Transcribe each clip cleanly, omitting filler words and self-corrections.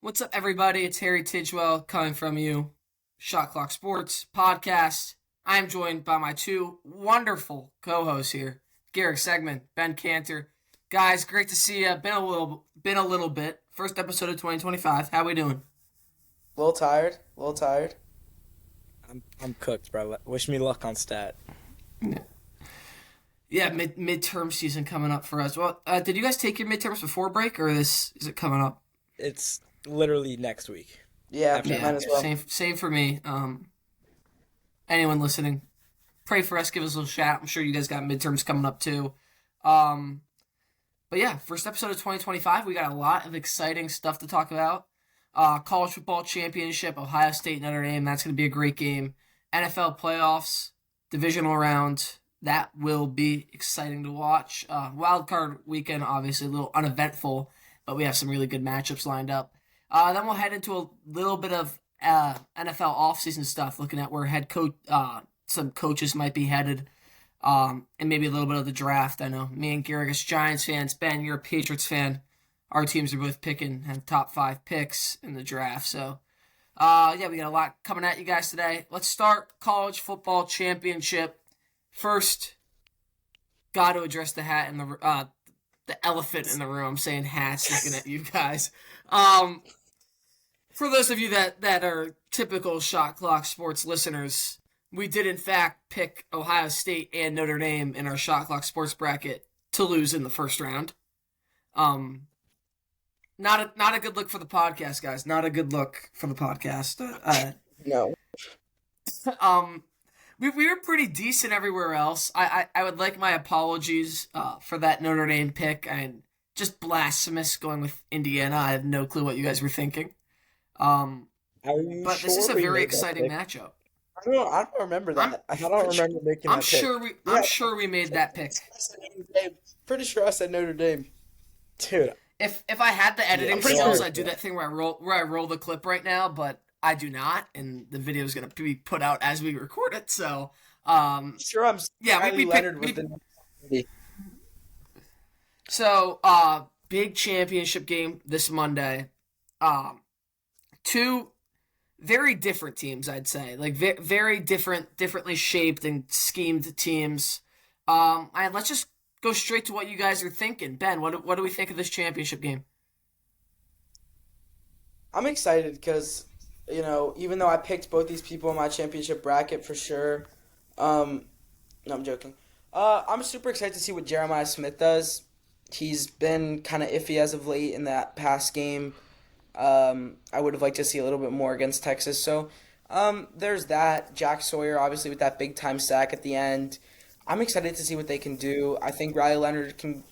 What's up, everybody? It's Harry Tidgewell coming from you, Shot Clock Sports podcast. I'm joined by my two wonderful co-hosts here, Garrick Segman, Ben Cantor. Guys, great to see you. Been a little bit. First episode of 2025. How we doing? A little tired. A little tired. I'm cooked, bro. Wish me luck on stat. Yeah, midterm season coming up for us. Well, did you guys take your midterms before break, or is it coming up? It's literally next week. Yeah, After might as well. Same for me. Anyone listening, pray for us. Give us a little shout. I'm sure you guys got midterms coming up too. But yeah, first episode of 2025. We got a lot of exciting stuff to talk about. College football championship, Ohio State, Notre Dame. That's going to be a great game. NFL playoffs, divisional round. That will be exciting to watch. Wild card weekend, obviously a little uneventful, but we have some really good matchups lined up. Then we'll head into a little bit of NFL offseason stuff, looking at where some coaches might be headed, and maybe a little bit of the draft. I know me and Garrick are Giants fans. Ben, you're a Patriots fan. Our teams are both have top 5 picks in the draft. So, yeah, we got a lot coming at you guys today. Let's start college football championship. First, got to address the hat and the elephant in the room. I'm saying hats, looking at you guys. For those of you that are typical Shot Clock Sports listeners, we did in fact pick Ohio State and Notre Dame in our Shot Clock Sports bracket to lose in the first round. Not a good look for the podcast, guys. Not a good look for the podcast. No. We were pretty decent everywhere else. I would like my apologies for that Notre Dame pick. And just blasphemous going with Indiana. I have no clue what you guys were thinking. But this is a very exciting matchup. I don't remember that. I don't remember making that pick. I'm sure we made that pick. Pretty sure I said Notre Dame. Dude. If I had the editing skills, I'd do that thing where I roll the clip right now, but I do not, and the video is going to be put out as we record it. So, sure, I'm we Leonard picked. with the. So, big championship game this Monday. Two very different teams, I'd say, like very differently shaped and schemed teams. And let's just go straight to what you guys are thinking. Ben, what do we think of this championship game? I'm excited because, even though I picked both these people in my championship bracket for sure, no, I'm joking. I'm super excited to see what Jeremiah Smith does. He's been kind of iffy as of late in that past game. I would have liked to see a little bit more against Texas. So, there's that. Jack Sawyer, obviously, with that big-time sack at the end. I'm excited to see what they can do. I think Riley Leonard can,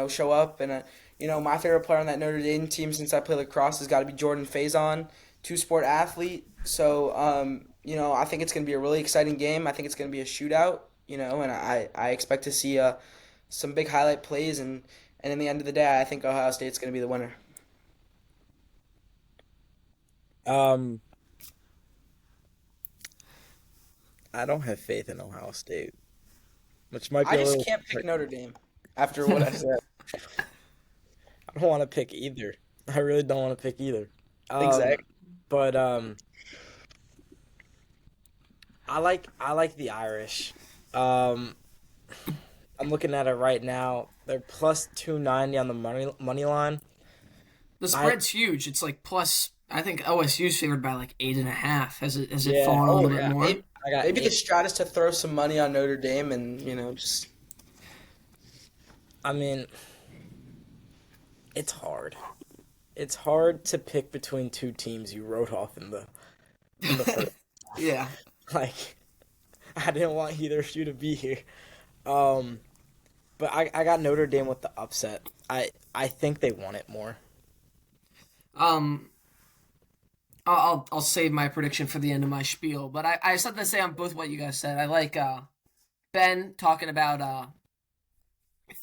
show up. And, my favorite player on that Notre Dame team since I play lacrosse has got to be Jordan Faison, two-sport athlete. So, I think it's going to be a really exciting game. I think it's going to be a shootout, and I expect to see some big highlight plays. And in the end of the day, I think Ohio State's going to be the winner. I don't have faith in Ohio State, which might be I just can't pick Notre Dame after what I said. I don't want to pick either. I really don't want to pick either. Exactly. But I like the Irish. I'm looking at it right now. They're plus 290 on the money line. The spread's huge. It's like plus. I think OSU's favored by like 8.5. Has it fallen a little bit more? Maybe the strat is to throw some money on Notre Dame and just. I mean, it's hard. It's hard to pick between two teams you wrote off in the first. Yeah. Like, I didn't want either of you to be here. But I got Notre Dame with the upset. I think they want it more. I'll save my prediction for the end of my spiel, but I have something to say on both what you guys said. I like Ben talking about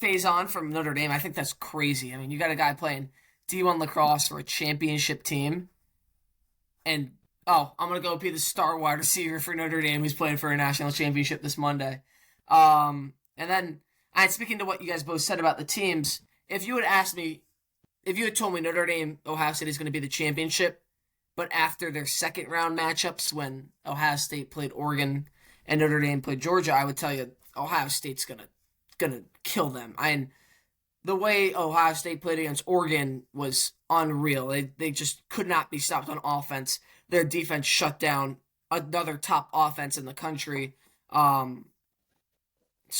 Faison from Notre Dame. I think that's crazy. I mean, you got a guy playing D1 lacrosse for a championship team, and I'm gonna go be the star wide receiver for Notre Dame who's playing for a national championship this Monday. And then, speaking to what you guys both said about the teams, if you had asked me if you had told me Notre Dame Ohio State is going to be the championship, but after their second round matchups when Ohio State played Oregon and Notre Dame played Georgia, I would tell you Ohio State's gonna kill them. The way Ohio State played against Oregon was unreal. They just could not be stopped on offense. Their defense shut down another top offense in the country. So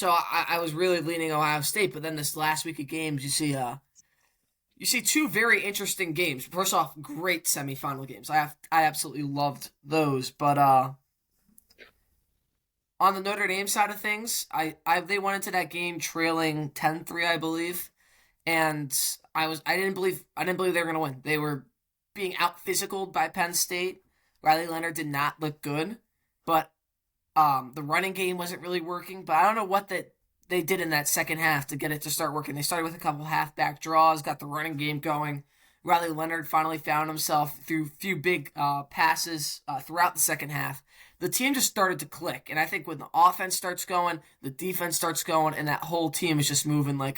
I was really leaning Ohio State, but then this last week of games, you see two very interesting games. First off, great semifinal games. I absolutely loved those. But on the Notre Dame side of things, they went into that game trailing 10-3, I believe, and I didn't believe they were going to win. They were being out physicaled by Penn State. Riley Leonard did not look good, but the running game wasn't really working. But I don't know what they did in that second half to get it to start working. They started with a couple halfback draws, got the running game going. Riley Leonard finally found himself through a few big passes throughout the second half. The team just started to click, and I think when the offense starts going, the defense starts going, and that whole team is just moving like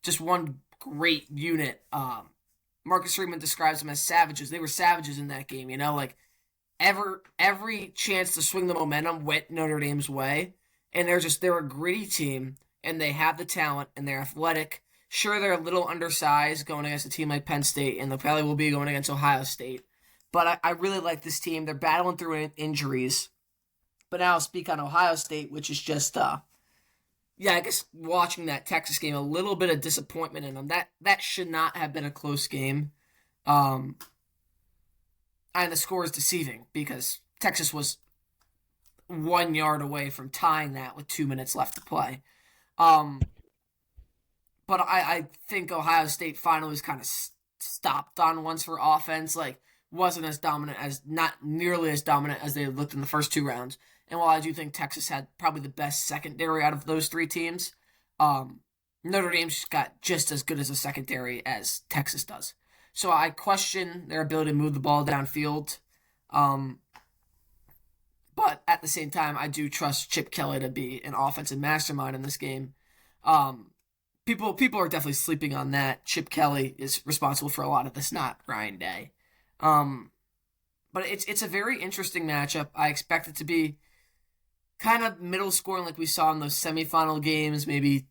just one great unit. Marcus Freeman describes them as savages. They were savages in that game, like every chance to swing the momentum went Notre Dame's way, and they're a gritty team, and they have the talent, and they're athletic. Sure, they're a little undersized going against a team like Penn State, and they probably will be going against Ohio State. But I really like this team. They're battling through injuries. But now I'll speak on Ohio State, which is just, I guess watching that Texas game, a little bit of disappointment in them. That should not have been a close game. And the score is deceiving because Texas was 1 yard away from tying that with 2 minutes left to play. But I think Ohio State finally was kind of stopped on once for offense. Wasn't as dominant not nearly as dominant as they had looked in the first two rounds. And while I do think Texas had probably the best secondary out of those three teams, Notre Dame's got just as good as a secondary as Texas does. So I question their ability to move the ball downfield. But at the same time, I do trust Chip Kelly to be an offensive mastermind in this game. People are definitely sleeping on that. Chip Kelly is responsible for a lot of this, not Ryan Day. But it's a very interesting matchup. I expect it to be kind of middle scoring like we saw in those semifinal games, maybe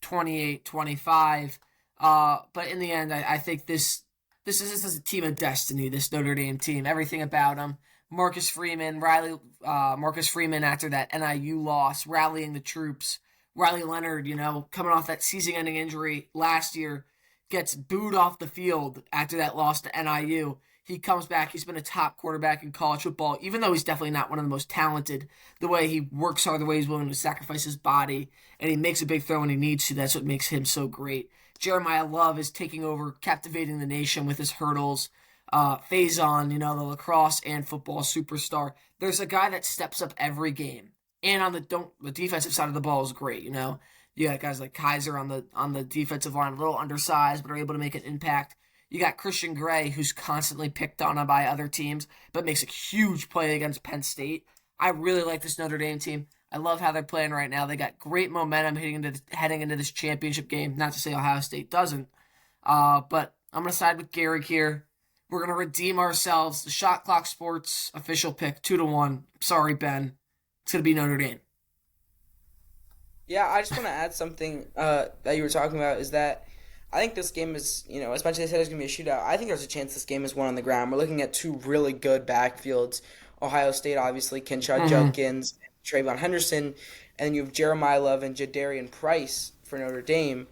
28-25. But in the end, I think this is a team of destiny, this Notre Dame team. Everything about them. Marcus Freeman after that NIU loss, rallying the troops. Riley Leonard, coming off that season-ending injury last year, gets booed off the field after that loss to NIU. He comes back. He's been a top quarterback in college football, even though he's definitely not one of the most talented. The way he works hard, the way he's willing to sacrifice his body, and he makes a big throw when he needs to. That's what makes him so great. Jeremiah Love is taking over, captivating the nation with his hurdles. Faison, the lacrosse and football superstar. There's a guy that steps up every game. And on the defensive side of the ball is great, You got guys like Kaiser on the defensive line, a little undersized, but are able to make an impact. You got Christian Gray, who's constantly picked on by other teams, but makes a huge play against Penn State. I really like this Notre Dame team. I love how they're playing right now. They got great momentum heading into this championship game. Not to say Ohio State doesn't, but I'm going to side with Gary here. We're going to redeem ourselves. The Shot Clock Sports official pick, 2-1. Sorry, Ben. It's going to be Notre Dame. Yeah, I just want to add something that you were talking about is that I think this game is, as much as they said it's going to be a shootout, I think there's a chance this game is won on the ground. We're looking at two really good backfields. Ohio State, obviously, Kenshaw Judkins, Trayvon Henderson, and then you have Jeremiah Love and Jadarian Price for Notre Dame.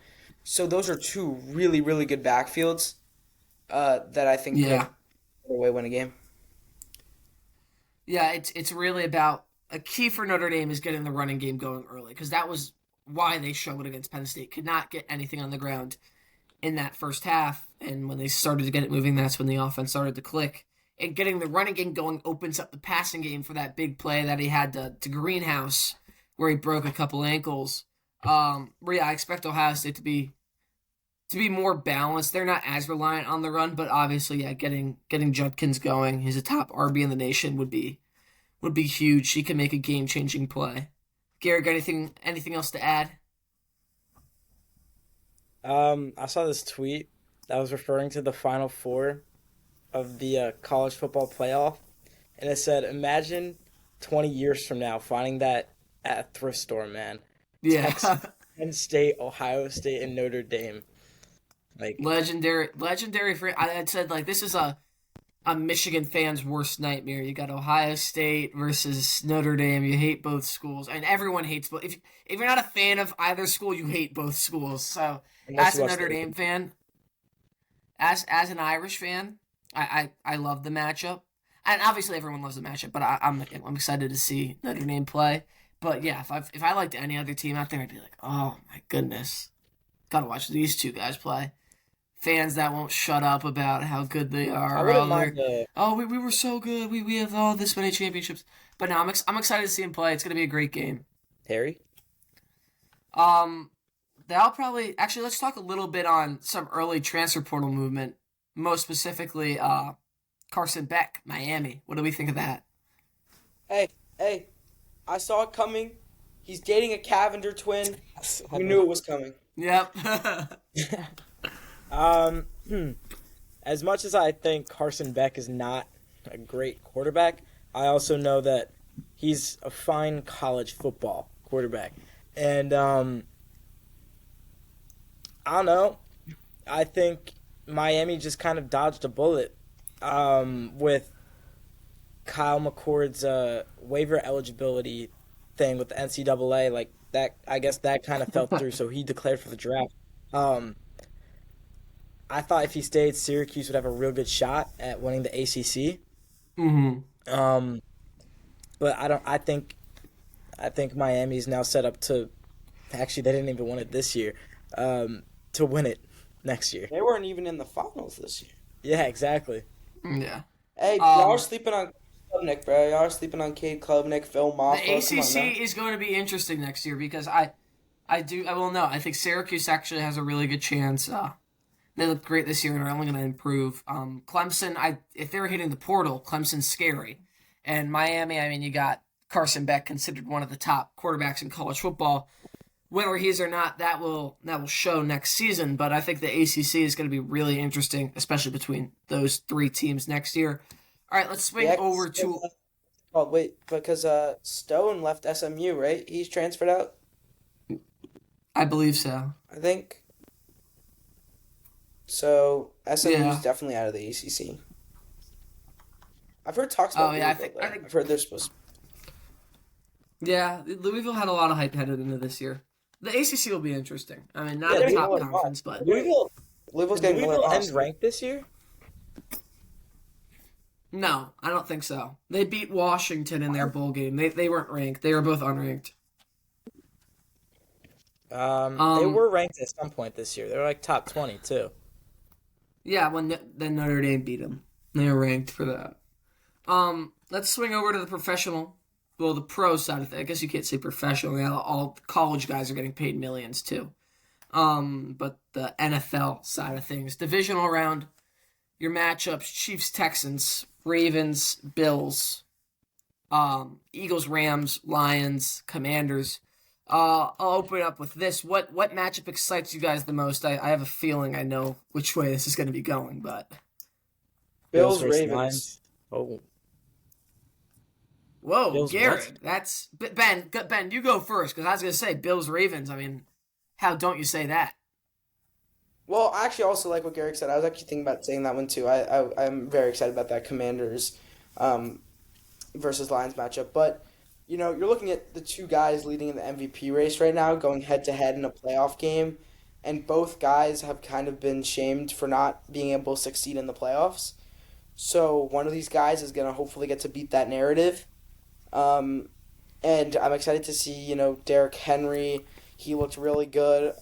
So those are two really, really good backfields that I think could win a game. Yeah, it's really about a key for Notre Dame is getting the running game going early because that was why they struggled against Penn State. Could not get anything on the ground in that first half, and when they started to get it moving, that's when the offense started to click. And getting the running game going opens up the passing game for that big play that he had to Greenhouse, where he broke a couple ankles. I expect Ohio State to be more balanced. They're not as reliant on the run, but obviously, getting Judkins going, he's a top RB in the nation, would be huge. He can make a game-changing play. Gary, got anything else to add? I saw this tweet that was referring to the Final Four of the college football playoff, and it said, "Imagine 20 years from now finding that at a thrift store, man. Yeah. Texas, Penn State, Ohio State, and Notre Dame." Like, legendary. I had said like this is a Michigan fan's worst nightmare. You got Ohio State versus Notre Dame. You hate both schools, and everyone hates both. If you're not a fan of either school, you hate both schools. So, unless as you a watch Notre the- Dame fan, as an Irish fan, I love the matchup, and obviously everyone loves the matchup. But I'm excited to see Notre Dame play. But yeah, if I liked any other team out there, I'd be like, oh my goodness, gotta watch these two guys play. Fans that won't shut up about how good they are. I wouldn't mind the We were so good. We have all this many championships. But no, I'm excited to see him play. It's gonna be a great game. Harry. They'll probably actually let's talk a little bit on some early transfer portal movement. Most specifically, Carson Beck, Miami. What do we think of that? Hey, I saw it coming. He's dating a Cavender twin. We knew it was coming. Yep. As much as I think Carson Beck is not a great quarterback, I also know that he's a fine college football quarterback. And I don't know. I think Miami just kind of dodged a bullet with Kyle McCord's waiver eligibility thing with the NCAA. Like that, I guess that kind of fell through. So he declared for the draft. I thought if he stayed, Syracuse would have a real good shot at winning the ACC. Mm-hmm. But I think Miami's now set up to. Actually, they didn't even win it this year. To win it next year. They weren't even in the finals this year. Yeah, exactly. Yeah. Hey, y'all are sleeping on Klubnik, bro. Y'all are sleeping on Cade Klubnik, Phil Maffa. The ACC is going to be interesting next year because I think Syracuse actually has a really good chance. They look great this year and are only going to improve. Clemson, if they're hitting the portal, Clemson's scary. And Miami, I mean, you got Carson Beck, considered one of the top quarterbacks in college football. Whether he is or not, that will show next season. But I think the ACC is going to be really interesting, especially between those three teams next year. All right, let's swing over to. Oh wait, because Stone left SMU, right? He's transferred out. I believe so. I think. So SMU Yeah. is definitely out of the ACC. I've heard talks about. I Louisville, think. I've heard they're supposed. Yeah, Louisville had a lot of hype headed into this year. The ACC will be interesting. I mean, not Yeah, a top Louisville- conference, but Louisville's Did getting Louisville more end roster. ranked this year? no, I don't think so. They beat Washington in their bowl game. They weren't ranked. They were both unranked. They were ranked at some point this year. They were like top 20 too. Yeah, then Notre Dame beat them. They were ranked for that. Let's swing over to the the pro side of things. I guess you can't say professional. Yeah, all college guys are getting paid millions too. But the NFL side of things, divisional round, your matchups: Chiefs, Texans, Ravens, Bills, Eagles, Rams, Lions, Commanders. I'll open it up with this. What matchup excites you guys the most? I have a feeling I know which way this is going to be going, but Bills versus Ravens. Lions. Oh, whoa, Bills Garrett, what? that's Ben. You go first because I was going to say Bills Ravens. I mean, how don't you say that? Well, I actually also like what Garrick said. I was actually thinking about saying that one too. I'm very excited about that Commanders versus Lions matchup. But, you know, you're looking at the two guys leading in the MVP race right now, going head-to-head in a playoff game, and both guys have kind of been shamed for not being able to succeed in the playoffs. So one of these guys is going to hopefully get to beat that narrative. And I'm excited to see, you know, Derrick Henry. He looked really good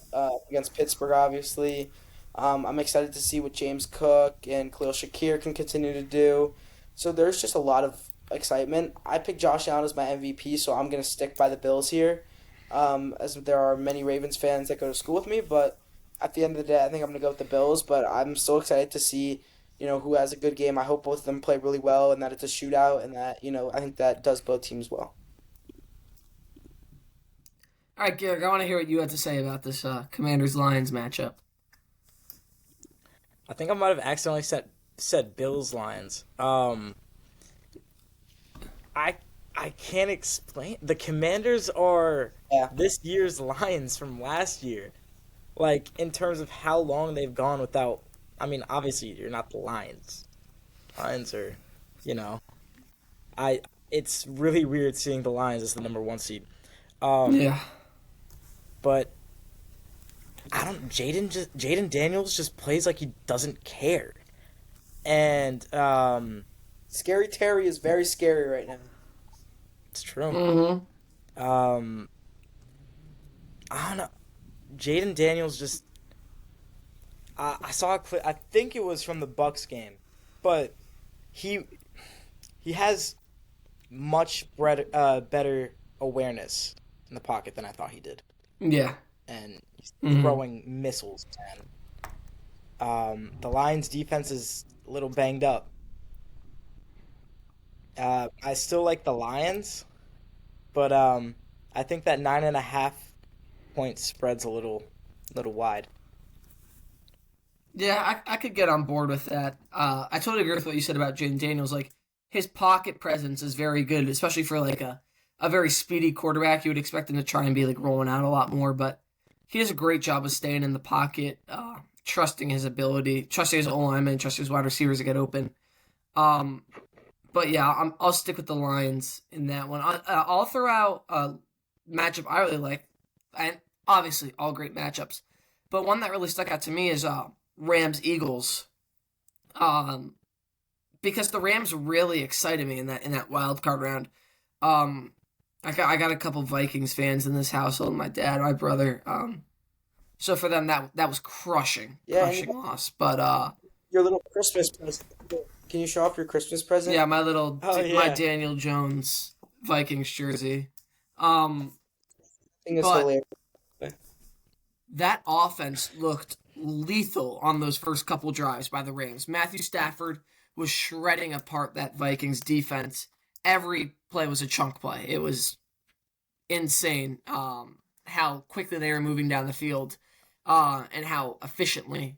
against Pittsburgh, obviously. I'm excited to see what James Cook and Khalil Shakir can continue to do. So there's just a lot of excitement. I picked Josh Allen as my MVP, so I'm going to stick by the Bills here, as there are many Ravens fans that go to school with me. But at the end of the day, I think I'm going to go with the Bills. But I'm so excited to see, you know, who has a good game. I hope both of them play really well and that it's a shootout and that, you know, I think that does both teams well. All right, Garrett, I want to hear what you had to say about this Commanders-Lions matchup. I think I might have accidentally said Bills Lions. I I can't explain. The Commanders are Yeah. this year's Lions from last year. Like in terms of how long they've gone without. I mean, obviously you're not the Lions. Lions are, you know, I. It's really weird seeing the Lions as the number one seed. Um, Yeah. but I don't. Jaden Daniels just plays like he doesn't care, and Scary Terry is very scary right now. it's true. Mm-hmm. Um, I don't know. Jaden Daniels just. I saw a clip. I think it was from the Bucks game, but he he has much better awareness in the pocket than I thought he did, Yeah. and he's Mm-hmm. throwing missiles. Man, the Lions' defense is a little banged up. I still like the Lions, but I think that 9.5 point spread's a little wide. Yeah, I could get on board with that. I totally agree with what you said about Jaden Daniels. Like, his pocket presence is very good, especially for like a very speedy quarterback. You would expect him to try and be like rolling out a lot more, but he does a great job of staying in the pocket, trusting his ability, trusting his O lineman, trusting his wide receivers to get open. Um, but yeah, I'll stick with the Lions in that one. I'll throw out a matchup I really like, and obviously all great matchups. But one that really stuck out to me is Rams Eagles. Um, because the Rams really excited me in that wild card round. Um, I got a couple Vikings fans in this household. My dad, my brother. So for them that was crushing Yeah, and loss. But your little Christmas present. Can you show off your Christmas present? yeah, my little Oh, my yeah. Daniel Jones Vikings jersey. Um, I think it's but hilarious. that offense looked lethal on those first couple drives by the Rams. Matthew Stafford was shredding apart that Vikings defense. Every play was a chunk play. It was insane how quickly they were moving down the field and how efficiently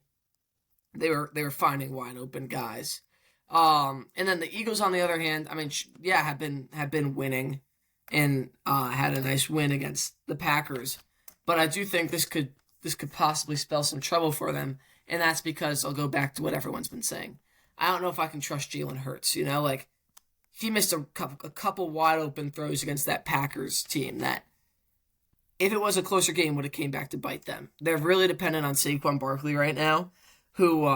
they were finding wide open guys. And then the Eagles, on the other hand, I mean, yeah, have been winning and had a nice win against the Packers, but I do think this could possibly spell some trouble for them, and that's because I'll go back to what everyone's been saying. I don't know if I can trust Jalen Hurts. You know, like he missed a couple wide open throws against that Packers team that, if it was a closer game, would have came back to bite them. They're really dependent on Saquon Barkley right now, who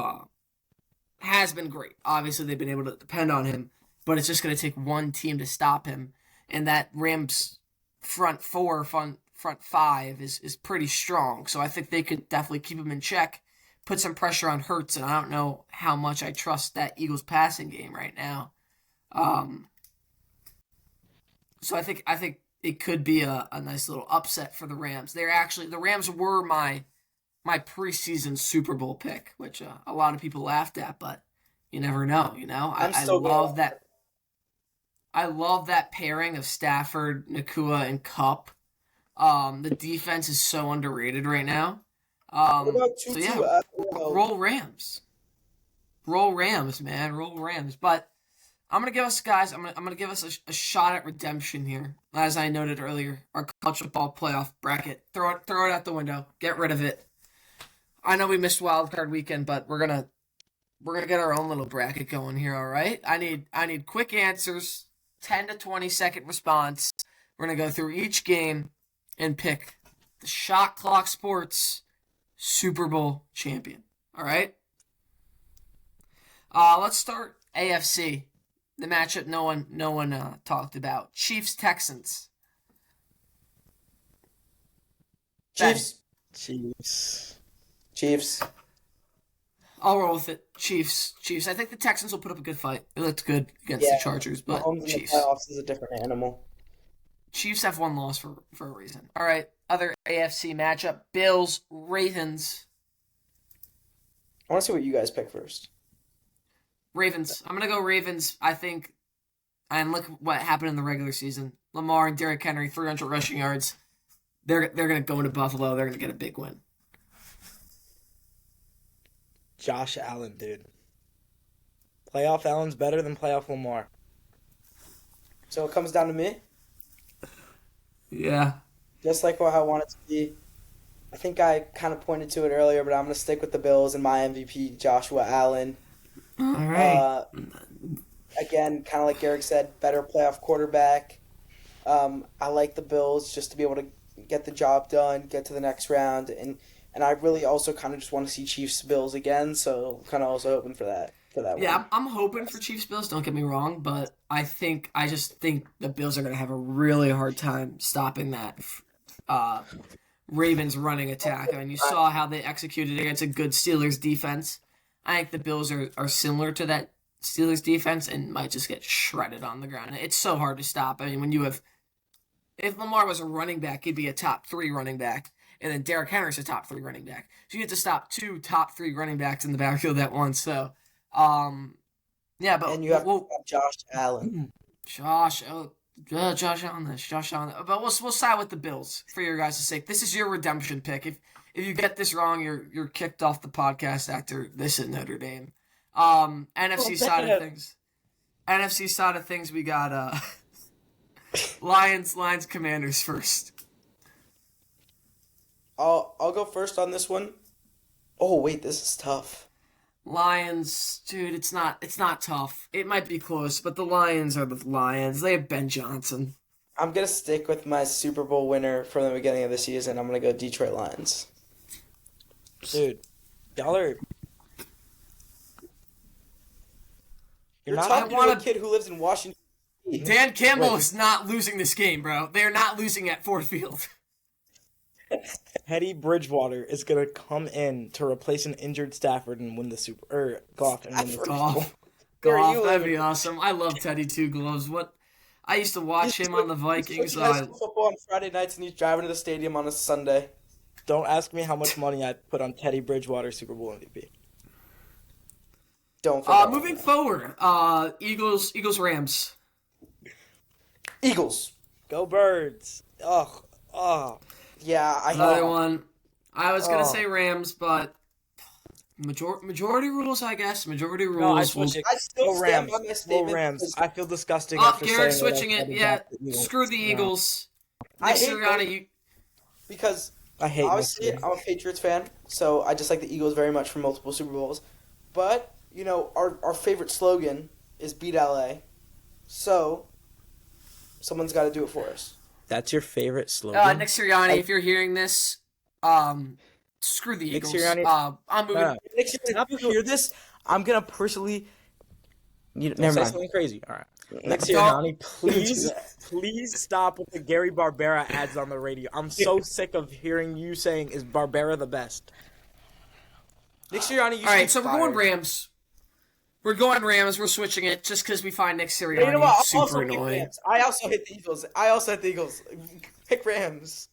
has been great. Obviously, they've been able to depend on him, but it's just going to take one team to stop him, and that Rams front five is pretty strong. So I think they could definitely keep him in check, put some pressure on Hurts, and I don't know how much I trust that Eagles passing game right now. So I think it could be a nice little upset for the Rams. The Rams were my preseason Super Bowl pick, which a lot of people laughed at, but you never know. You know, I love that. I love that pairing of Stafford, Nakua, and Kupp. The defense is so underrated right now. What about So Tutu? yeah, roll Rams. Roll Rams, man. Roll Rams. But I'm gonna give us a shot at redemption here. As I noted earlier, our college football playoff bracket. Throw it out the window. Get rid of it. I know we missed wild card weekend, but we're gonna get our own little bracket going here. All right. I need quick answers. 10 to 20-second response. We're gonna go through each game and pick the Shot Clock Sports Super Bowl champion. All right. Let's start AFC. The matchup no one talked about. Chiefs Texans. Chiefs. Chiefs. I'll roll with it. Chiefs. I think the Texans will put up a good fight. It looked good against the Chargers, but Mahomes in the Chiefs. playoffs is a different animal. Chiefs have one loss for a reason. All right. Other AFC matchup: Bills Ravens. I want to see what you guys pick first. Ravens. I'm gonna go Ravens. I think. And look what happened in the regular season. Lamar and Derrick Henry, 300 rushing yards. They're gonna go into Buffalo. They're gonna get a big win. Josh Allen, dude. Playoff Allen's better than playoff Lamar. So it comes down to me, Yeah. just like what I want it to be. I think I kind of pointed to it earlier, but I'm going to stick with the Bills and my MVP, Joshua Allen. All right. Again, kind of like Garrick said, better playoff quarterback. I like the Bills just to be able to get the job done, get to the next round, and I really also kind of just want to see Chiefs Bills again. So kind of also hoping for that. Yeah, one. I'm hoping for Chiefs Bills. Don't get me wrong, but I just think the Bills are going to have a really hard time stopping that Ravens running attack. I mean, you saw how they executed against a good Steelers defense. I think the Bills are similar to that Steelers defense and might just get shredded on the ground. It's so hard to stop. I mean, when you have, if Lamar was a running back, he'd be a top 3 running back, and then Derrick Henry's a top 3 running back. So you have to stop 2 top 3 running backs in the backfield at once. So, yeah, but And you have Josh Allen. Josh Allen. But we'll side with the Bills for your guys' sake. This is your redemption pick. If you get this wrong, you're kicked off the podcast after this at Notre Dame. NFC side of things, we got Lions, Commanders first. I'll go first on this one. Oh wait, this is tough. Lions, dude, it's not tough. It might be close, but the Lions are the Lions. They have Ben Johnson. I'm gonna stick with my Super Bowl winner from the beginning of the season. I'm gonna go Detroit Lions. Dude, y'all are... You're not... talking to a kid who lives in Washington. Dan Campbell is not losing this game, bro. They are not losing at Ford Field. Teddy Bridgewater is gonna come in to replace an injured Stafford and win the Goff and win the Super Bowl. Goff, that'd be awesome. I love Teddy Two Gloves. I used to watch him on the Vikings. He's football on Friday nights and he's driving to the stadium on a Sunday. Don't ask me how much money I put on Teddy Bridgewater Super Bowl MVP. Don't forget. Moving forward, Eagles, Rams. Eagles. Go Birds. Oh. Yeah, Another one. I was gonna say Rams, but majority rules, I guess. Majority rules. No, I switch it. I still Go stand Rams. by my statement. Go Rams. I feel disgusting Oh, after Garrett's saying switching it. Yeah, screw the Eagles. I Nick hate Sirianni, because I hate obviously Nick. I'm a Patriots fan, so I just like the Eagles very much for multiple Super Bowls. But our favorite slogan is "Beat LA," so someone's got to do it for us. That's your favorite slogan? Nick Sirianni, if you're hearing this, screw the Eagles. Sirianni- I'm moving. Nick Sirianni, if you hear this, I'm gonna personally. Never Say mind. something crazy. All right. Nick Don't- Sirianni, please stop with the Gary Barbera ads on the radio. I'm so sick of hearing you saying, "Is Barbera the best?" Nick Sirianni. All right, so we're going Rams. We're going Rams. We're switching it just because we find Nick Sirianni You know what? I'll super also pick annoying. Rams. I also hit the Eagles. Pick Rams.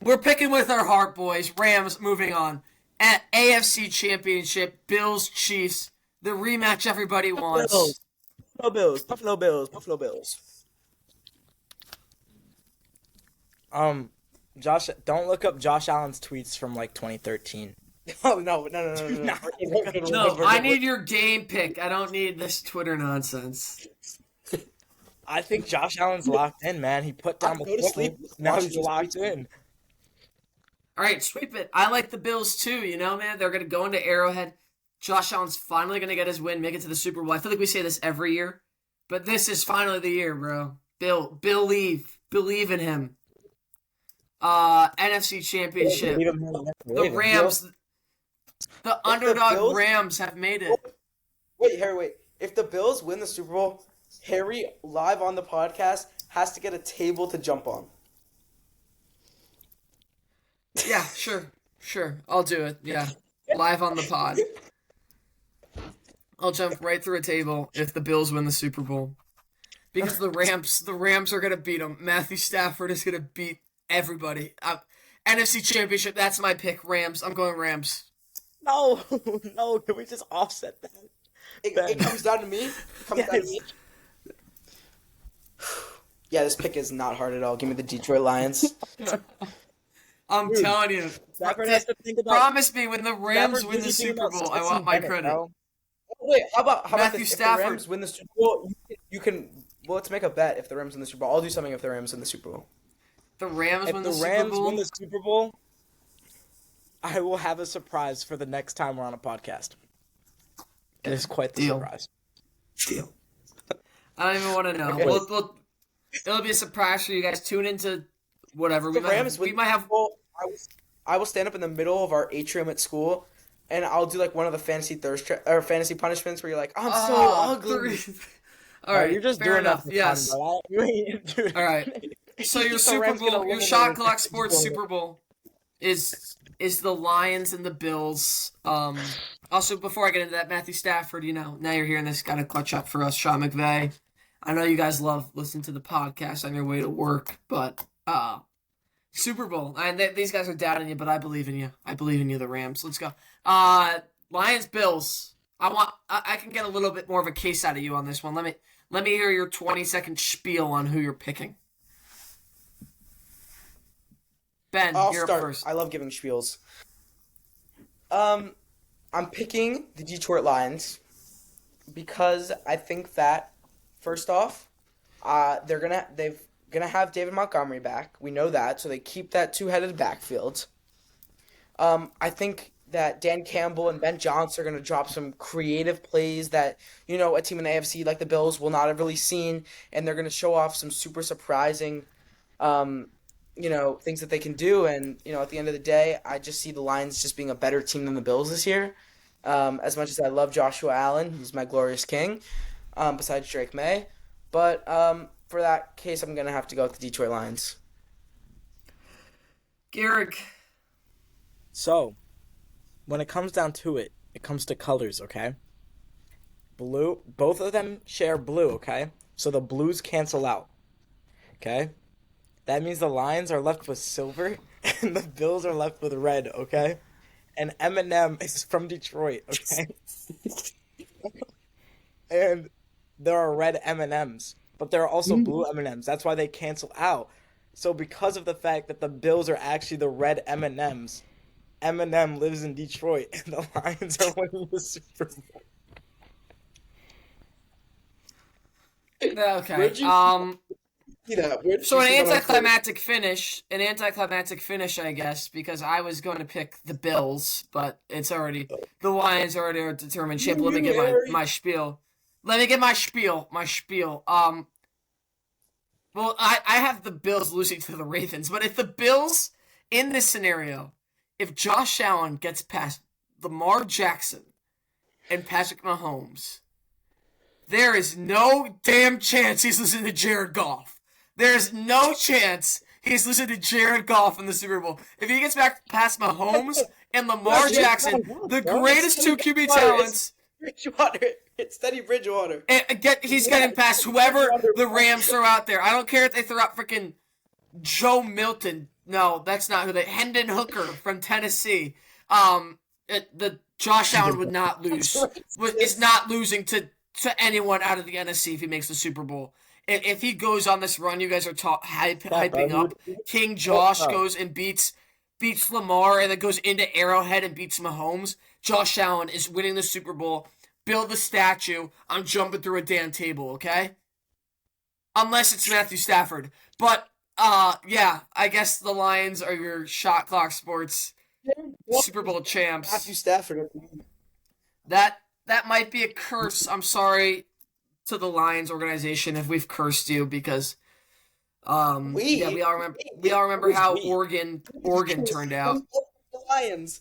We're picking with our heart, boys. Rams, moving on. At AFC Championship, Bills, Chiefs. The rematch everybody wants. Buffalo Bills. Josh, don't look up Josh Allen's tweets from like 2013. Oh, no. No, I need your game pick. I don't need this Twitter nonsense. I think Josh Allen's locked in, man. He put down the Go to football. sleep. Now he's locked in. All right, sweep it. I like the Bills too, man. They're going to go into Arrowhead. Josh Allen's finally going to get his win, make it to the Super Bowl. I feel like we say this every year, but this is finally the year, bro. Believe in him. NFC Championship. The Rams, the underdog Rams have made it. Wait, Harry, if the Bills win the Super Bowl, Harry, live on the podcast, has to get a table to jump on. Yeah, sure. I'll do it. Yeah, live on the pod. I'll jump right through a table if the Bills win the Super Bowl. Because the Rams are gonna beat them. Matthew Stafford is gonna beat everybody. NFC Championship. That's my pick. Rams. I'm going Rams. No. Can we just offset that? It comes down to me. Yeah, this pick is not hard at all. Give me the Detroit Lions. I'm Dude, telling you. Stafford has to think about. Promise me when the Rams Stafford's win the busy thinking Super about Bowl, I Stetson want my Bennett, credit. bro. Wait, how about Matthew this? Stafford. If the Rams win the Super Bowl, you can. Well, let's make a bet. If the Rams win the Super Bowl, I'll do something if the Rams win the Super Bowl. The Rams If win the the Super Rams Bowl. win the Super Bowl, I will have a surprise for the next time we're on a podcast. It is quite the Deal. surprise. Deal. I don't even want to know. Okay. It'll be a surprise for you guys. Tune into whatever. The Rams we win might the have. Super Bowl, I will stand up in the middle of our atrium at school, and I'll do like one of the fantasy fantasy punishments where you're like, I'm so ugly. All right, You're just fair doing enough. that for Yes. fun, bro. You ain't doing All right. So your The Super Rams gonna Bowl, your eliminate shot the clock Super sports Bowl. Super Bowl is the Lions and the Bills. Also, before I get into that, Matthew Stafford, now you're hearing this, got to clutch up for us, Sean McVay. I know you guys love listening to the podcast on your way to work, but Super Bowl, and these guys are doubting you, but I believe in you. I believe in you, the Rams. Let's go. Lions, Bills. I can get a little bit more of a case out of you on this one. Let me hear your 20-second spiel on who you're picking. Ben, I'll you're start. up first. I love giving spiels. I'm picking the Detroit Lions because I think that first off, they're gonna have David Montgomery back. We know that, so they keep that two-headed backfield. I think that Dan Campbell and Ben Johnson are going to drop some creative plays that, a team in the AFC like the Bills will not have really seen, and they're going to show off some super surprising, things that they can do. And, at the end of the day, I just see the Lions just being a better team than the Bills this year. As much as I love Joshua Allen, he's my glorious king, besides Drake May. But for that case, I'm going to have to go with the Detroit Lions. Garrick. So, when it comes down to it, it comes to colors, okay? Blue, both of them share blue, okay? So the blues cancel out, okay? That means the Lions are left with silver and the Bills are left with red, okay? And Eminem is from Detroit, okay? And there are red M&Ms, but there are also blue M&Ms. That's why they cancel out. So because of the fact that the Bills are actually the red M&Ms, Eminem lives in Detroit, and the Lions are winning the Super Bowl. Okay. So an anticlimactic finish, I guess, because I was going to pick the Bills, but the Lions already are determined. Chip, let me get my spiel. Let me get my spiel. Well, I have the Bills losing to the Ravens, but if the Bills, in this scenario, if Josh Allen gets past Lamar Jackson and Patrick Mahomes, there is no damn chance he's losing to Jared Goff. There is no chance he's losing to Jared Goff in the Super Bowl. If he gets back past Mahomes and Lamar Jackson, the greatest two QB talents... Bridgewater. It's Teddy Bridgewater. He's getting past whoever the Rams throw out there. I don't care if they throw out freaking Joe Milton. No, that's not who they... Hendon Hooker from Tennessee. The Josh Allen would not lose. Is not losing to anyone out of the NFC if he makes the Super Bowl. If he goes on this run, you guys are hyping up. King Josh goes and beats Lamar and then goes into Arrowhead and beats Mahomes. Josh Allen is winning the Super Bowl. Build the statue. I'm jumping through a damn table, okay? Unless it's Matthew Stafford. But, yeah, I guess the Lions are your shot clock sports Super Bowl champs. Matthew Stafford. That might be a curse. I'm sorry to the Lions organization if we've cursed you because we all remember how Oregon turned out. The Lions.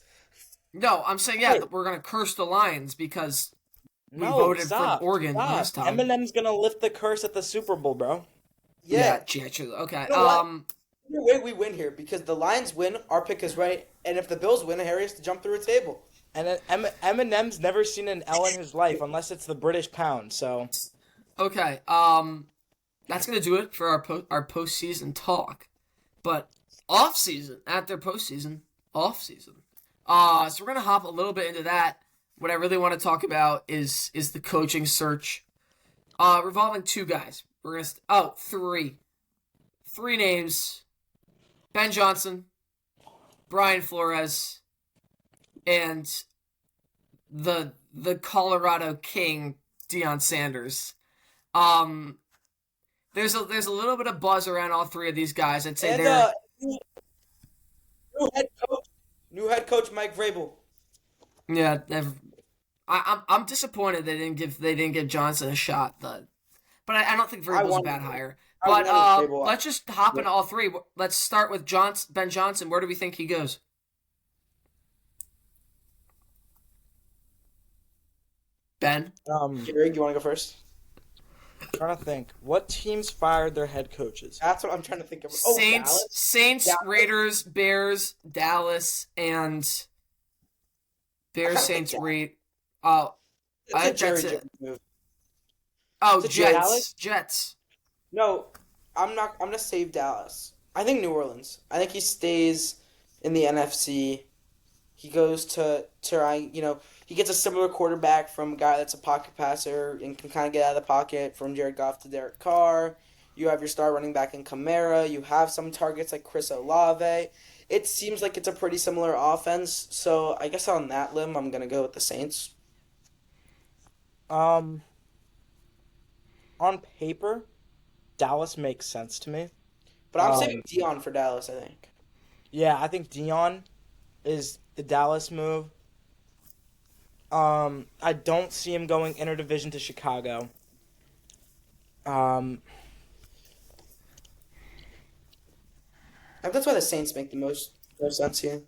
No, I'm saying that we're gonna curse the Lions because we voted for Oregon last time. Eminem's gonna lift the curse at the Super Bowl, bro. Yeah, true. Okay. You know either way, we win here because the Lions win. Our pick is right, and if the Bills win, Harry has to jump through a table. And Eminem's never seen an L in his life unless it's the British pound. So, okay. That's gonna do it for our postseason talk. But offseason, offseason. So we're gonna hop a little bit into that. What I really want to talk about is the coaching search, revolving two guys. We're gonna three names: Ben Johnson, Brian Flores, and the Colorado King Deion Sanders. There's a little bit of buzz around all three of these guys. I'd say And they're new head coach Mike Vrabel. yeah. I'm disappointed they didn't give Johnson a shot. But I don't think Vrabel's a bad hire. But let's just hop into all three. Let's start with Ben Johnson. Where do we think he goes? Ben? Gary, you want to go first? I'm trying to think. What teams fired their head coaches? That's what I'm trying to think of. Saints, Dallas? Raiders, Bears, Dallas, and Bears, Saints, Raiders. Oh, It's a Jerry Jones move. Oh, Is it Jets. Jets. No, I'm not. I'm gonna save Dallas. I think New Orleans. I think he stays in the NFC. He goes to try. He gets a similar quarterback from a guy that's a pocket passer and can kind of get out of the pocket, from Jared Goff to Derek Carr. You have your star running back in Kamara. You have some targets like Chris Olave. It seems like it's a pretty similar offense. So I guess on that limb, I'm gonna go with the Saints. On paper, Dallas makes sense to me. But I'm saving Dion for Dallas, I think. Yeah, I think Dion is the Dallas move. I don't see him going interdivision to Chicago. I think that's why the Saints make the most sense here.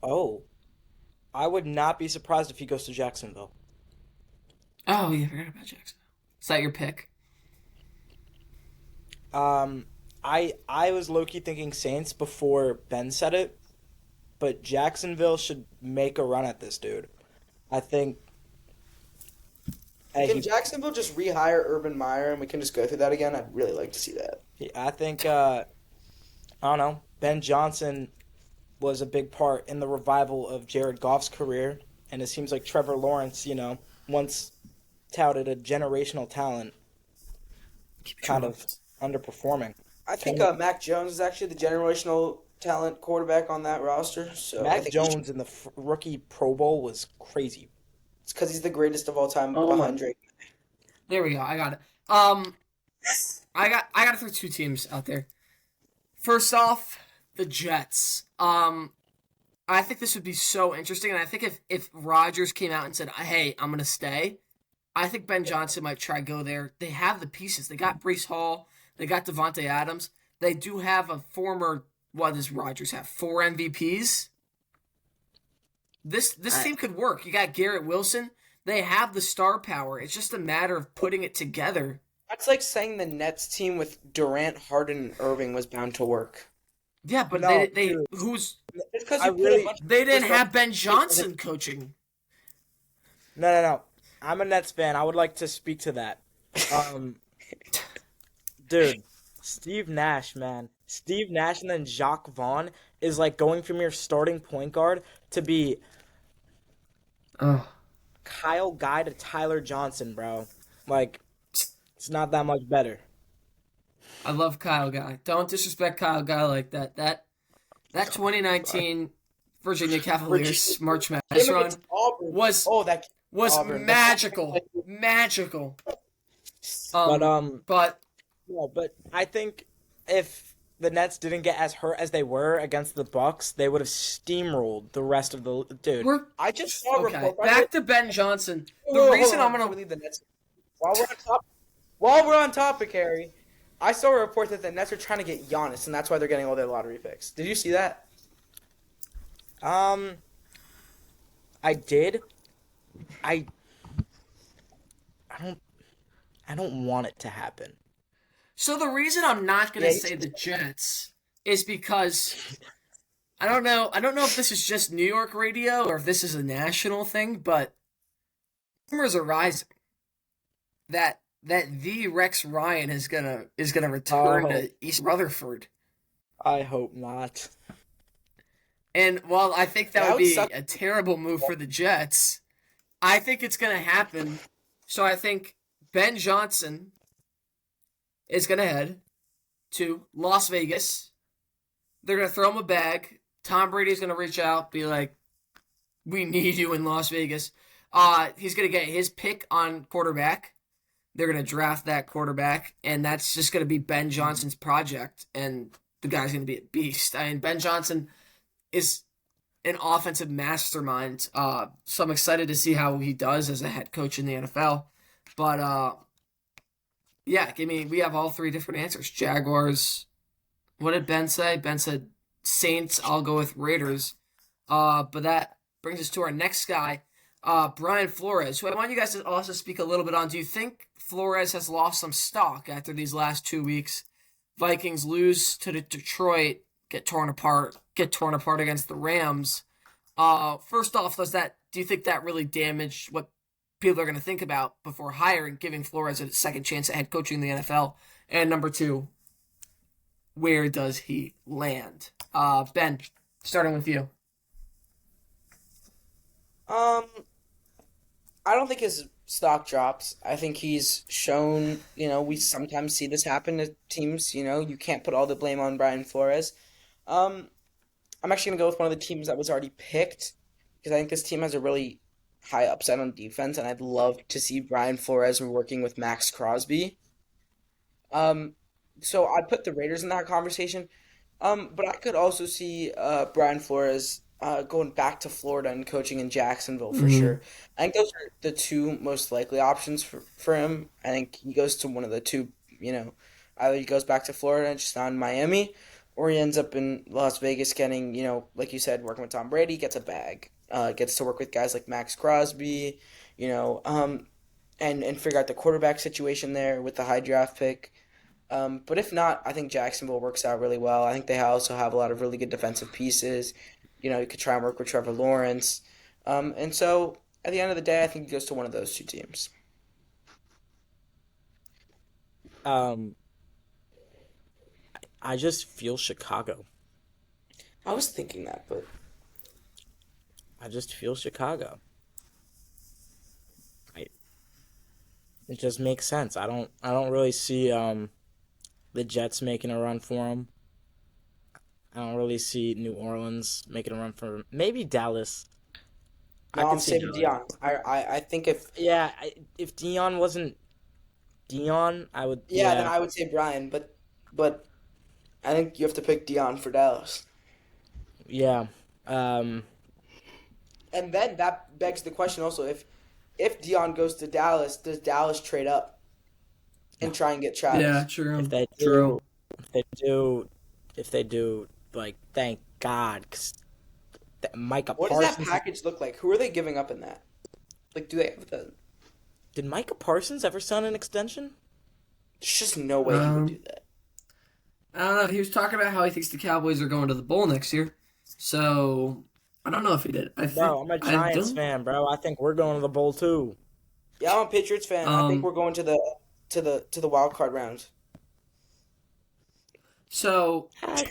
Oh, I would not be surprised if he goes to Jacksonville. Oh, yeah, I forgot about Jacksonville. Is that your pick? I was low-key thinking Saints before Ben said it, but Jacksonville should make a run at this dude. I think. Can Jacksonville just rehire Urban Meyer and we can just go through that again? I'd really like to see that. I think, I don't know, Ben Johnson was a big part in the revival of Jared Goff's career, and it seems like Trevor Lawrence, once touted a generational talent, kind of underperforming. I think Mac Jones is actually the generational talent quarterback on that roster. So Mac Jones in the rookie Pro Bowl was crazy. It's because he's the greatest of all time behind Drake. There we go. I got it. I got to throw two teams out there. First off, the Jets. I think this would be so interesting, and I think if Rodgers came out and said, "Hey, I'm gonna stay," I think Ben Johnson might try to go there. They have the pieces. They got Breece Hall. They got Devontae Adams. They do have a former. What does Rodgers have? 4 MVPs. This team could work. You got Garrett Wilson. They have the star power. It's just a matter of putting it together. That's like saying the Nets team with Durant, Harden, and Irving was bound to work. Yeah, but No, they dude. It's because they didn't have Ben Johnson coaching. No. I'm a Nets fan. I would like to speak to that. Dude, Steve Nash, man. Steve Nash and then Jacques Vaughn is like going from your starting point guard to be Kyle Guy to Tyler Johnson, bro. Like, it's not that much better. I love Kyle Guy. Don't disrespect Kyle Guy like that. That 2019 Virginia Cavaliers March Madness run was magical. Magical. But But I think if the Nets didn't get as hurt as they were against the Bucks, they would have steamrolled the rest of the dude. I just saw a report. Back to Ben Johnson. The reason I'm gonna leave the Nets. While we're on topic, Harry, I saw a report that the Nets are trying to get Giannis, and that's why they're getting all their lottery picks. Did you see that? I did. I don't want it to happen. So the reason I'm not gonna say the Jets is because I don't know if this is just New York radio or if this is a national thing, but rumors are rising that the Rex Ryan is gonna return to East Rutherford. I hope not. And while I think that would be a terrible move for the Jets, I think it's gonna happen. So I think Ben Johnson is gonna head to Las Vegas They're going to throw him a bag. Tom Brady's going to reach out, be like, we need you in Las Vegas. He's going to get his pick on quarterback. They're going to draft that quarterback, and that's just going to be Ben Johnson's project, and the guy's going to be a beast. I mean, Ben Johnson is an offensive mastermind, so I'm excited to see how he does as a head coach in the NFL. But, yeah, we have all three different answers. Jaguars. What did Ben say? Ben said Saints. I'll go with Raiders. But that brings us to our next guy, Brian Flores, who I want you guys to also speak a little bit on. Do you think Flores has lost some stock after these last 2 weeks? Vikings lose to Detroit, get torn apart against the Rams. First off, do you think that really damaged what people are going to think about before giving Flores a second chance at head coaching the NFL? And number two, where does he land? Ben, starting with you. I don't think his stock drops. I think he's shown, we sometimes see this happen to teams, you can't put all the blame on Brian Flores. I'm actually going to go with one of the teams that was already picked because I think this team has a really high upside on defense, and I'd love to see Brian Flores working with Max Crosby. So I'd put the Raiders in that conversation. But I could also see Brian Flores going back to Florida and coaching in Jacksonville for sure. I think those are the two most likely options for him. I think he goes to one of the two, either he goes back to Florida and just not in Miami, or he ends up in Las Vegas getting, like you said, working with Tom Brady, gets a bag, gets to work with guys like Max Crosby, and figure out the quarterback situation there with the high draft pick. But if not, I think Jacksonville works out really well. I think they also have a lot of really good defensive pieces. You could try and work with Trevor Lawrence. And so, at the end of the day, I think he goes to one of those two teams. I just feel Chicago. I was thinking that, but I just feel Chicago. It just makes sense. I don't really see the Jets making a run for him. I don't really see New Orleans making a run for him. Maybe Dallas. no, I'm saving Dion. I think if If Dion wasn't Dion, I would. then I would say Brian, but I think you have to pick Dion for Dallas. Yeah. And then that begs the question also, if Dion goes to Dallas, does Dallas trade up and try and get Travis? Yeah, true. If they True. do, like, thank God, 'cause Micah What does Parsons. that package look like? Who are they giving up in that? Like, do they have the... Did Micah Parsons ever sign an extension? There's just no way he would do that. I don't know. He was talking about how he thinks the Cowboys are going to the Bowl next year. So, I don't know if he did. Bro, I'm a Giants fan, bro. I think we're going to the bowl too. Yeah, I'm a Patriots fan. I think we're going to the wild card round. So, I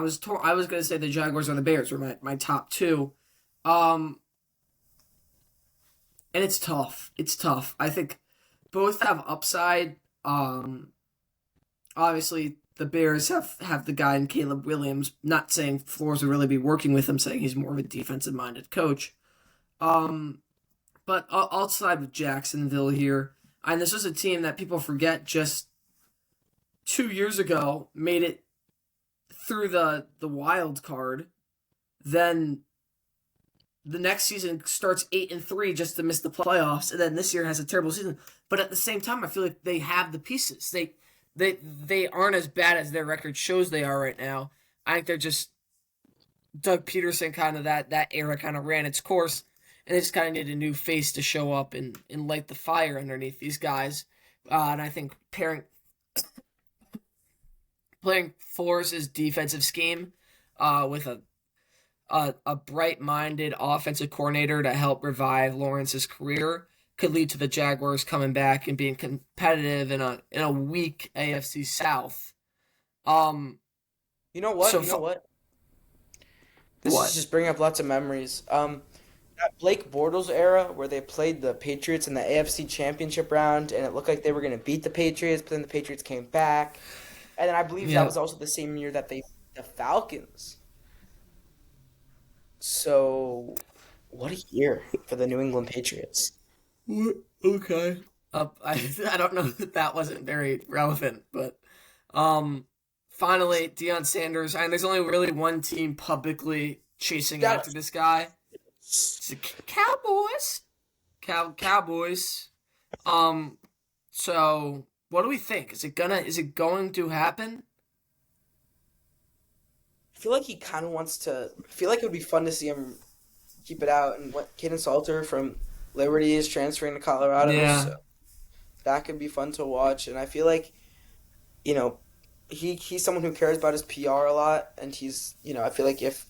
was going to say the Jaguars or the Bears were my top two. And it's tough. It's tough. I think both have upside. Obviously, the Bears have the guy in Caleb Williams. Not saying Flores would really be working with him, saying he's more of a defensive-minded coach. But I'll side with Jacksonville here. And this was a team that people forget just 2 years ago made it through the wild card. Then the next season starts 8-3 just to miss the playoffs, and then this year has a terrible season. But at the same time, I feel like they have the pieces. They aren't as bad as their record shows they are right now. I think they're just Doug Peterson kind of that era kind of ran its course, and they just kind of need a new face to show up and light the fire underneath these guys. And I think playing Flores' defensive scheme with a bright-minded offensive coordinator to help revive Lawrence's career could lead to the Jaguars coming back and being competitive in a weak AFC South. You know what? This is just bringing up lots of memories. That Blake Bortles era where they played the Patriots in the AFC Championship round, and it looked like they were going to beat the Patriots, but then the Patriots came back. And then I believe that Yeah. was also the same year that they the Falcons. So, what a year for the New England Patriots. Okay. I don't know that that wasn't very relevant, but um, finally, Deion Sanders. And there's only really one team publicly chasing That after this guy. It's the Cowboys. Cowboys. Um, so what do we think? Is it going to happen? I feel like he kind of wants to. I feel like it would be fun to see him keep it out. And what Kaden Salter from Liberty is transferring to Colorado, Yeah. so that could be fun to watch. And I feel like you know he's someone who cares about his PR a lot, and he's I feel like if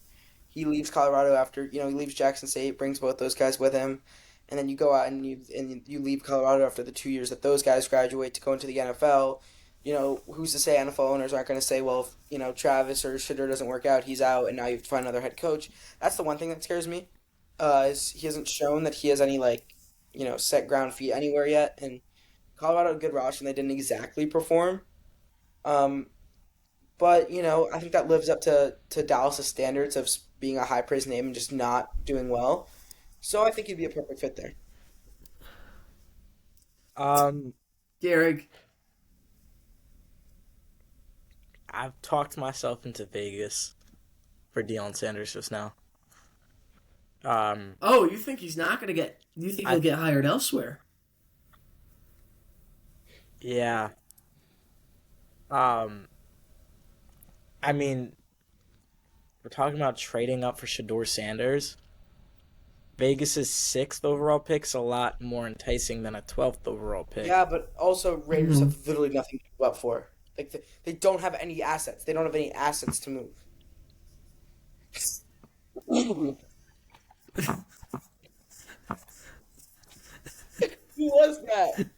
he leaves Colorado after he leaves Jackson State, brings both those guys with him, and then you go out and you leave Colorado after the 2 years that those guys graduate to go into the NFL. Who's to say NFL owners aren't going to say, well, if Travis or Shedeur doesn't work out, he's out, and now you have to find another head coach. That's the one thing that scares me. Is he hasn't shown that he has any set ground feet anywhere yet, and Colorado had a good roster and they didn't exactly perform. Um, but I think that lives up to Dallas' standards of being a high praise name and just not doing well. So I think he'd be a perfect fit there. Um, Garrig. I've talked myself into Vegas for Deion Sanders just now. Oh, you think he's not gonna get? You think he'll get hired elsewhere? Yeah. Um, I mean, we're talking about trading up for Shador Sanders. Vegas's 6th overall pick's a lot more enticing than a 12th overall pick. Yeah, but also Raiders have literally nothing to go up for. Like they don't have any assets. They don't have any assets to move. Who was that?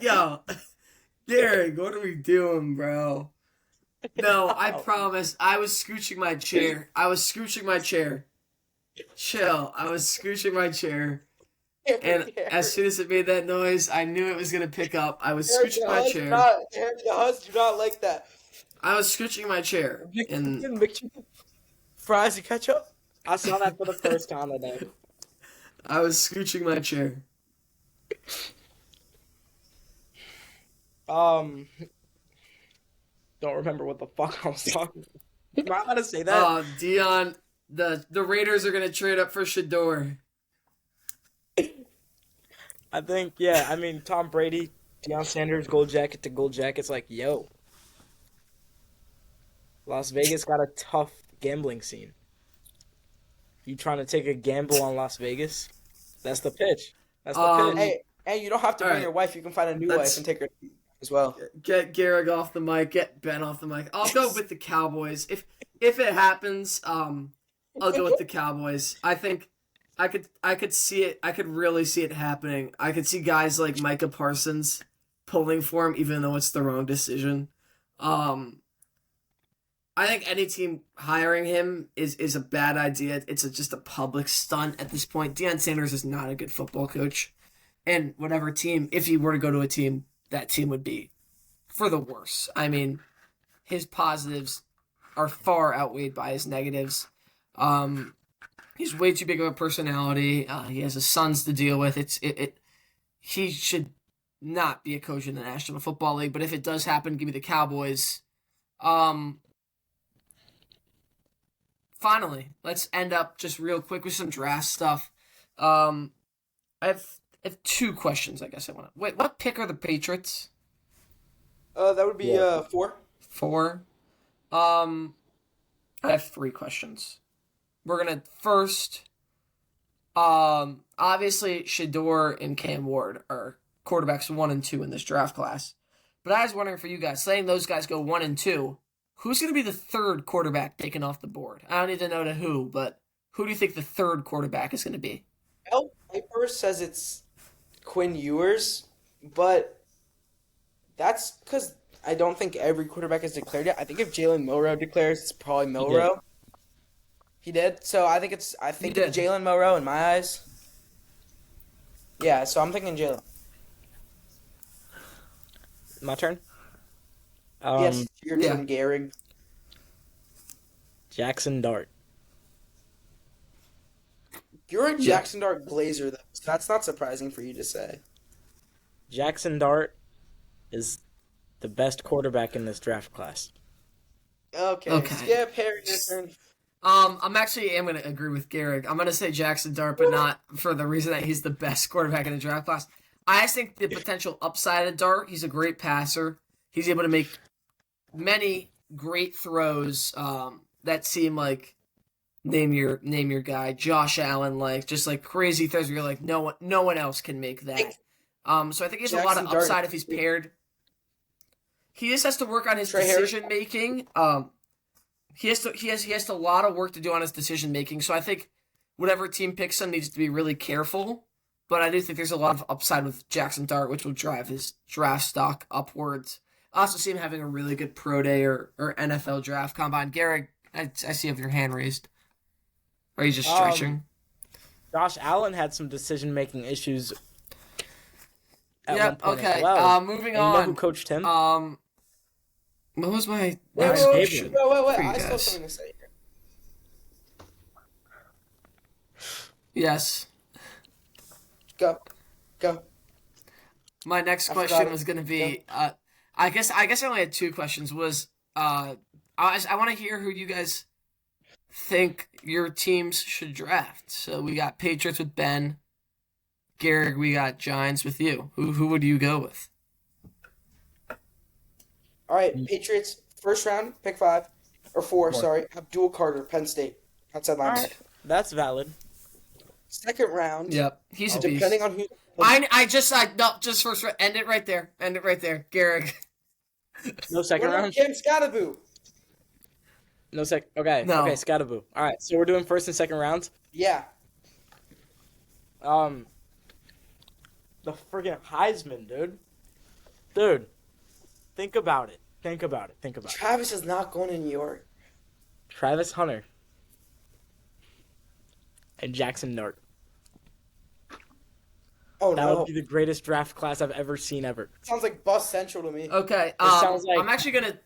Yo, Garrig, what are we doing, bro? No, I promise. I was scooching my chair. Chill. I was scooching my chair. And as soon as it made that noise, I knew it was going to pick up. I was scooching my chair. The Huns do not like that. I was scooching my chair. And Fries and ketchup. I saw that for the first time today. I was scooching my chair. Don't remember what the fuck I was talking about. Am I allowed to say that? Dion, the Raiders are going to trade up for Shador. I think, yeah, I mean, Tom Brady, Deion Sanders, gold jacket to gold jacket. It's like, yo. Las Vegas got a tough gambling scene. You trying to take a gamble on Las Vegas? That's the pitch. That's the pitch. Hey, you don't have to bring your wife. You can find a new wife and take her as well. Get Garrig off the mic. Get Ben off the mic. I'll go with the Cowboys. If it happens, I'll go with the Cowboys. I think I could see it. I could really see it happening. I could see guys like Micah Parsons pulling for him, even though it's the wrong decision. I think any team hiring him is a bad idea. It's just a public stunt at this point. Deion Sanders is not a good football coach. And whatever team, if he were to go to a team, that team would be for the worse. I mean, his positives are far outweighed by his negatives. He's way too big of a personality. He has his sons to deal with. He should not be a coach in the National Football League. But if it does happen, give me the Cowboys. Finally, let's end up just real quick with some draft stuff. I have 2 questions. I guess I want to wait. What pick are the Patriots? That would be 4. 4. I have 3 questions. We're gonna first. Obviously, Shador and Cam Ward are quarterbacks 1 and 2 in this draft class. But I was wondering for you guys, saying those guys go 1 and 2, who's gonna be the 3rd quarterback taken off the board? I don't need to know to who, but who do you think the 3rd quarterback is gonna be? El Piper says it's Quinn Ewers, but that's because I don't think every quarterback is declared yet. I think if Jalen Milroe declares, it's probably Milroe. He did. So I think it's Jalen Milroe in my eyes. Yeah, so I'm thinking Jalen. My turn? Yes, your yeah. turn, Gehrig. Jackson Dart. You're a Yeah. Jackson Dart Glazer, though, so that's not surprising for you to say. Jackson Dart is the best quarterback in this draft class. Okay, Okay. Skip, Harry, your turn. I'm actually am going to agree with Gehrig. I'm going to say Jackson Dart, but not for the reason that he's the best quarterback in the draft class. I just think the potential upside of Dart, he's a great passer. He's able to make many great throws that seem like name your guy, Josh Allen, like just like crazy throws where you're like no one else can make that. So I think he has a lot of Jackson Dart- upside if he's paired. He just has to work on his Trey Harris- decision making. He has a lot of work to do on his decision making. So I think whatever team picks him needs to be really careful. But I do think there's a lot of upside with Jackson Dart, which will drive his draft stock upwards. I also see him having a really good pro day or NFL draft combine. Gehrig, I see you have your hand raised. Or are you just stretching? Josh Allen had some decision-making issues at one Yep. point Okay. as well. Moving And you know on. who coached him? What was my Ryan next Gabriel. question? Wait. for you I still have guys? something to say here. Yes. Go. My next I forgot question it. was going to be, I guess I only had two questions. I want to hear who you guys think your teams should draft. So we got Patriots with Ben, Gehrig. We got Giants with you. Who would you go with? All right, Patriots, first round, pick 5. Or 4, sorry. Abdul Carter, Penn State. Outside linebacker. Alright, that's valid. Second round, Yep, he's a beast. depending on who. Just first end it right there. End it right there, Gehrig. No second round? Cam Scatterboo. No sec. Okay, No. okay, Scatterboo. All right, so we're doing first and second rounds. Yeah. The friggin' Heisman, dude. Think about it. Travis is not going to New York. Travis Hunter and Jackson Dart. Oh, That no. would be the greatest draft class I've ever seen ever. Sounds like Bus Central to me. Okay, sounds like- I'm actually gonna.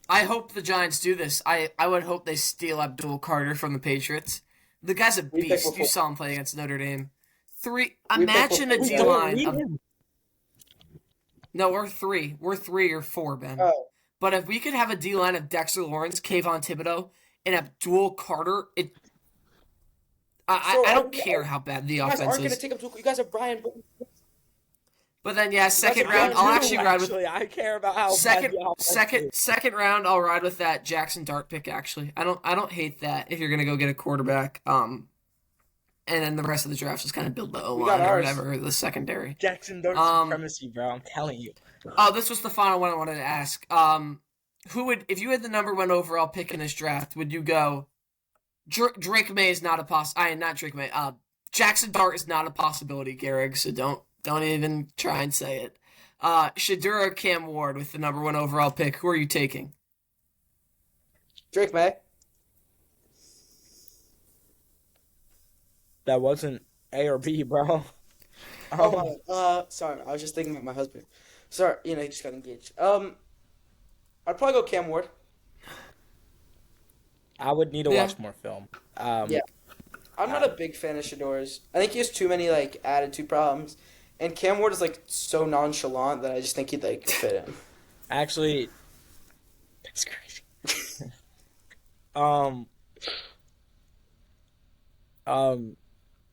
I hope the Giants do this. I would hope they steal Abdul Carter from the Patriots. The guy's a We pick beast. before. You saw him play against Notre Dame. pick Imagine a before. D Don't line. need him. No, we're 3. We're 3 or 4, Ben. Oh. But if we could have a D line of Dexter Lawrence, Kayvon Thibodeau, and Abdul Carter, I don't care how bad the You guys offense aren't going to is. take Abdul. You guys have Brian. But then, yeah, second are round, good I'll too, actually ride with. I care about how bad Second, the offense second, is. second round. I'll ride with that Jackson Dart pick. Actually, I don't hate that if you're gonna go get a quarterback. And then the rest of the draft just kind of build the O We got line or ours. whatever, the secondary. Jackson Dart supremacy, bro. I'm telling you. Oh, this was the final one I wanted to ask. Who would, if you had the number 1 overall pick in this draft, would you go? Drake May is not a not Drake May. Jackson Dart is not a possibility, Gehrig. So don't even try and say it. Shedeur or Cam Ward with the number 1 overall pick. Who are you taking? Drake May. That wasn't A or B, bro. Oh, sorry. I was just thinking about my husband. Sorry, he just got engaged. I'd probably go Cam Ward. I would need to Yeah. watch more film. Yeah. I'm not a big fan of Shador's. I think he has too many attitude problems, and Cam Ward is so nonchalant that I just think he'd fit in. Actually, that's crazy.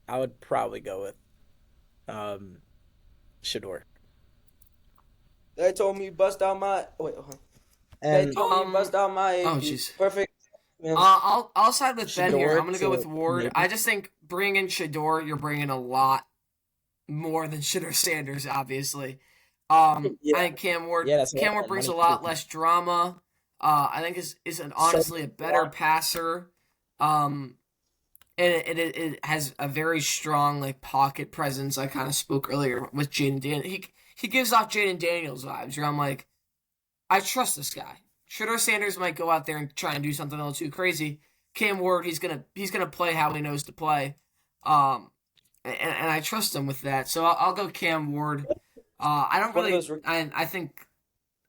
I would probably go with Shador. They told me bust out my wait. Hold on. They And told me bust out my oh, AP. jeez. Perfect. Man. I'll side with Ben here. Shedeur I'm gonna go with to Ward. maybe. I just think bringing in Shedeur, you're bringing a lot more than Shedeur Sanders, obviously. Yeah. I think Cam Ward. Yeah, that's a lot Cam Ward of brings a money, lot too. less drama. I think is honestly a better passer. And it has a very strong pocket presence. I kind of spoke earlier with Jaden Daniels. He gives off Jaden Daniels vibes. Where I'm like, I trust this guy. Shedeur Sanders might go out there and try and do something a little too crazy. Cam Ward, he's gonna play how he knows to play. And I trust him with that. So I'll go Cam Ward. I don't One of really. those- I think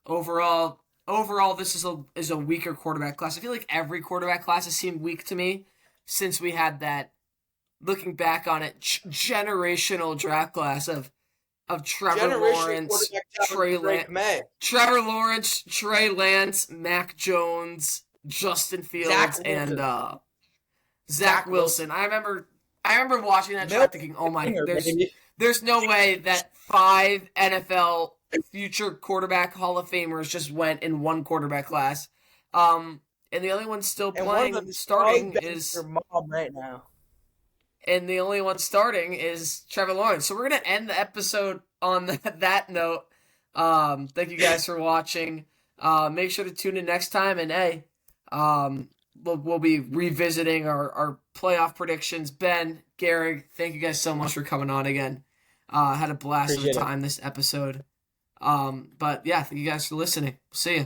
overall overall, this is a weaker quarterback class. I feel like every quarterback class has seemed weak to me since we had that, looking back on it, generational draft class of Trevor Lawrence, Trevor Lawrence, Trey Lance, Mac Jones, Justin Fields, and Zach Wilson. I remember watching that draft thinking, oh my, there's no way that 5 NFL future quarterback Hall of Famers just went in one quarterback class. And the only one still playing, starting is your mom right now. And the only one starting is Trevor Lawrence. So we're going to end the episode on that note. Thank you guys for watching. Make sure to tune in next time. And hey, we'll be revisiting our playoff predictions. Ben, Gary, thank you guys so much for coming on again. Had a blast of a time this episode. But yeah, thank you guys for listening. See ya.